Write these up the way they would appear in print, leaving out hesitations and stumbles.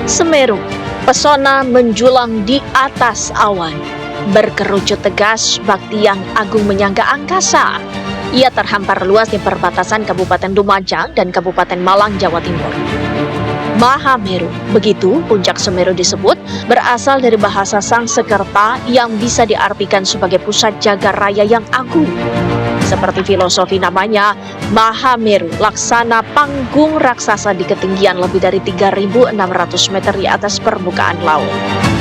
Semeru, pesona menjulang di atas awan. Berkerucut tegas, bakti yang agung menyangga angkasa. Ia terhampar luas di perbatasan Kabupaten Lumajang dan Kabupaten Malang, Jawa Timur. Mahameru, begitu puncak Semeru disebut, berasal dari bahasa Sangsekerta yang bisa diartikan sebagai pusat jagat raya yang agung. Seperti filosofi namanya, Mahameru laksana panggung raksasa di ketinggian lebih dari 3.600 meter di atas permukaan laut.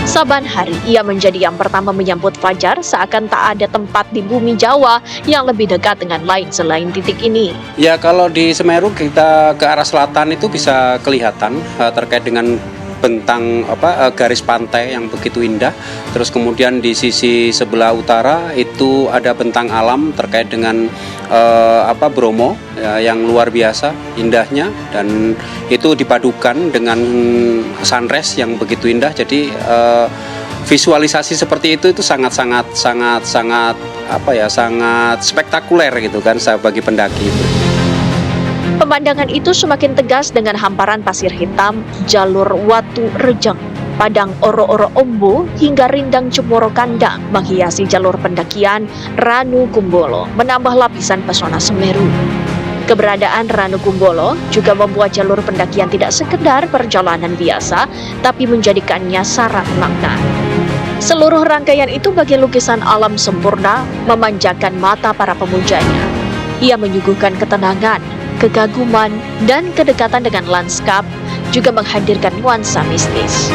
Saban hari ia menjadi yang pertama menyambut fajar, seakan tak ada tempat di bumi Jawa yang lebih dekat dengan lain selain titik ini. Ya, kalau di Semeru kita ke arah selatan itu bisa kelihatan terkait dengan bentang garis pantai yang begitu indah. Terus kemudian di sisi sebelah utara itu ada bentang alam terkait dengan Bromo ya, yang luar biasa indahnya, dan itu dipadukan dengan sunrise yang begitu indah. Jadi visualisasi seperti itu sangat spektakuler gitu kan bagi pendaki itu. Pemandangan itu semakin tegas dengan hamparan pasir hitam, jalur Watu Rejeng, Padang Oro-Oro Ombo, hingga Rindang Cemoro Kandang menghiasi jalur pendakian Ranu Kumbolo, menambah lapisan pesona Semeru. Keberadaan Ranu Kumbolo juga membuat jalur pendakian tidak sekedar perjalanan biasa, tapi menjadikannya syarat makna. Seluruh rangkaian itu bagai lukisan alam sempurna, memanjakan mata para pemujanya. Ia menyuguhkan ketenangan, kegaguman, dan kedekatan dengan lanskap, juga menghadirkan nuansa mistis.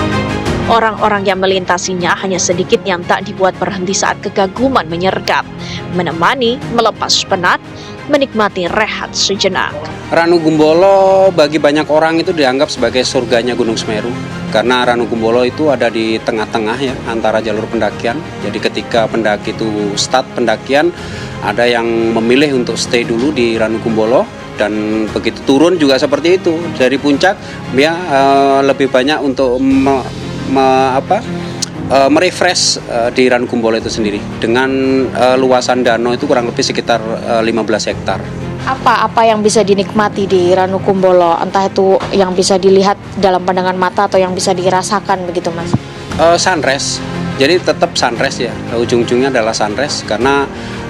Orang-orang yang melintasinya hanya sedikit yang tak dibuat berhenti saat kegaguman menyergap, menemani, melepas penat, menikmati rehat sejenak. Ranu Kumbolo bagi banyak orang itu dianggap sebagai surganya Gunung Semeru, karena Ranu Kumbolo itu ada di tengah-tengah ya antara jalur pendakian. Jadi ketika pendaki itu start pendakian, ada yang memilih untuk stay dulu di Ranu Kumbolo, dan begitu turun juga seperti itu. Dari puncak dia lebih banyak untuk merefresh di Ranu Kumbolo itu sendiri, dengan luasan danau itu kurang lebih sekitar 15 hektar. Apa yang bisa dinikmati di Ranu Kumbolo? Entah itu yang bisa dilihat dalam pandangan mata atau yang bisa dirasakan begitu, Mas? Sunrise, jadi tetap sunrise ya, ujung-ujungnya adalah sunrise, karena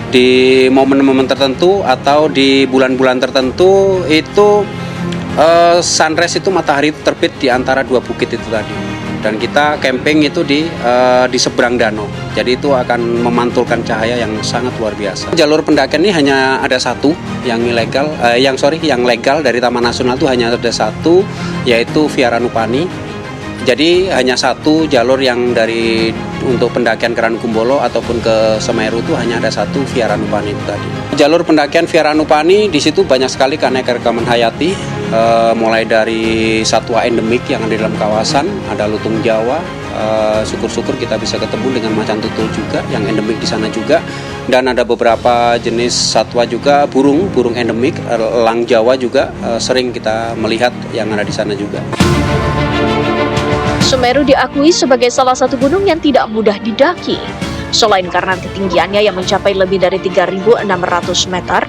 di momen-momen tertentu atau di bulan-bulan tertentu itu sunrise itu matahari terbit di antara dua bukit itu tadi, dan kita camping itu di seberang danau, jadi itu akan memantulkan cahaya yang sangat luar biasa. Jalur pendakian ini hanya ada satu yang ilegal, yang legal dari Taman Nasional itu hanya ada satu, yaitu Via Ranupani. Jadi hanya satu jalur yang untuk pendakian ke Ranu Kumbolo ataupun ke Semeru itu hanya ada satu, Via Ranupani itu tadi. Jalur pendakian Via Ranupani di situ banyak sekali keanekaragaman hayati, mulai dari satwa endemik yang ada di dalam kawasan, ada lutung Jawa, syukur-syukur kita bisa ketemu dengan macan tutul juga yang endemik di sana juga, dan ada beberapa jenis satwa juga, burung endemik, elang Jawa juga sering kita melihat yang ada di sana juga. Semeru diakui sebagai salah satu gunung yang tidak mudah didaki. Selain karena ketinggiannya yang mencapai lebih dari 3.600 meter,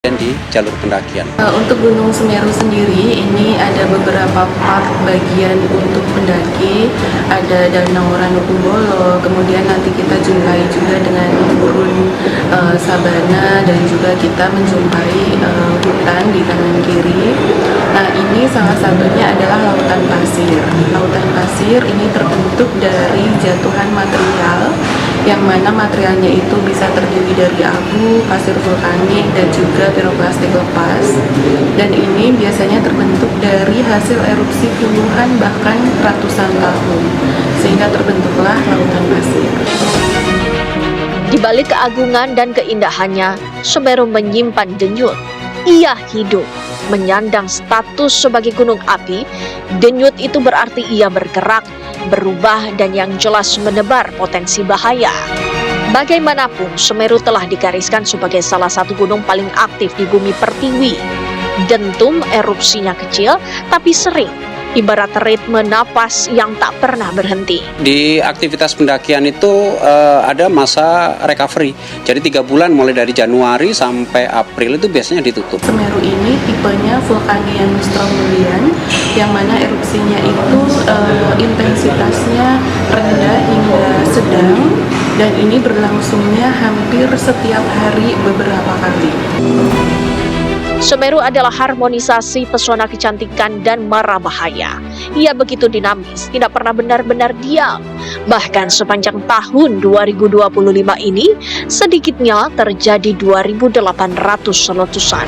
di jalur pendakian. Untuk Gunung Semeru sendiri, ini ada beberapa part bagian untuk pendaki. Ada Danau Ranukumbolo, kemudian nanti kita jumpai juga dengan gurun sabana, dan juga kita menjumpai hutan di kanan kiri. Nah, ini salah satunya adalah lautan pasir. Lautan pasir ini terbentuk dari jatuhan material, yang mana materialnya itu bisa terdiri dari abu, pasir vulkanik, dan juga piroplastik lepas. Dan ini biasanya terbentuk dari hasil erupsi puluhan bahkan ratusan tahun, sehingga terbentuklah lautan pasir. Di balik keagungan dan keindahannya, Semeru menyimpan denyut. Ia hidup, menyandang status sebagai gunung api. Denyut itu berarti ia bergerak, berubah, dan yang jelas menebar potensi bahaya. Bagaimanapun, Semeru telah digariskan sebagai salah satu gunung paling aktif di bumi pertiwi. Dentum erupsinya kecil, tapi sering, ibarat ritme napas yang tak pernah berhenti. Di aktivitas pendakian itu ada masa recovery. Jadi 3 bulan mulai dari Januari sampai April itu biasanya ditutup. Semeru ini tipenya Vulcanian Strombolian, yang mana erupsinya itu intensitasnya rendah hingga sedang, dan ini berlangsungnya hampir setiap hari beberapa kali. Semeru adalah harmonisasi pesona kecantikan dan mara bahaya. Ia begitu dinamis, tidak pernah benar-benar diam. Bahkan sepanjang tahun 2025 ini, sedikitnya terjadi 2.800 letusan.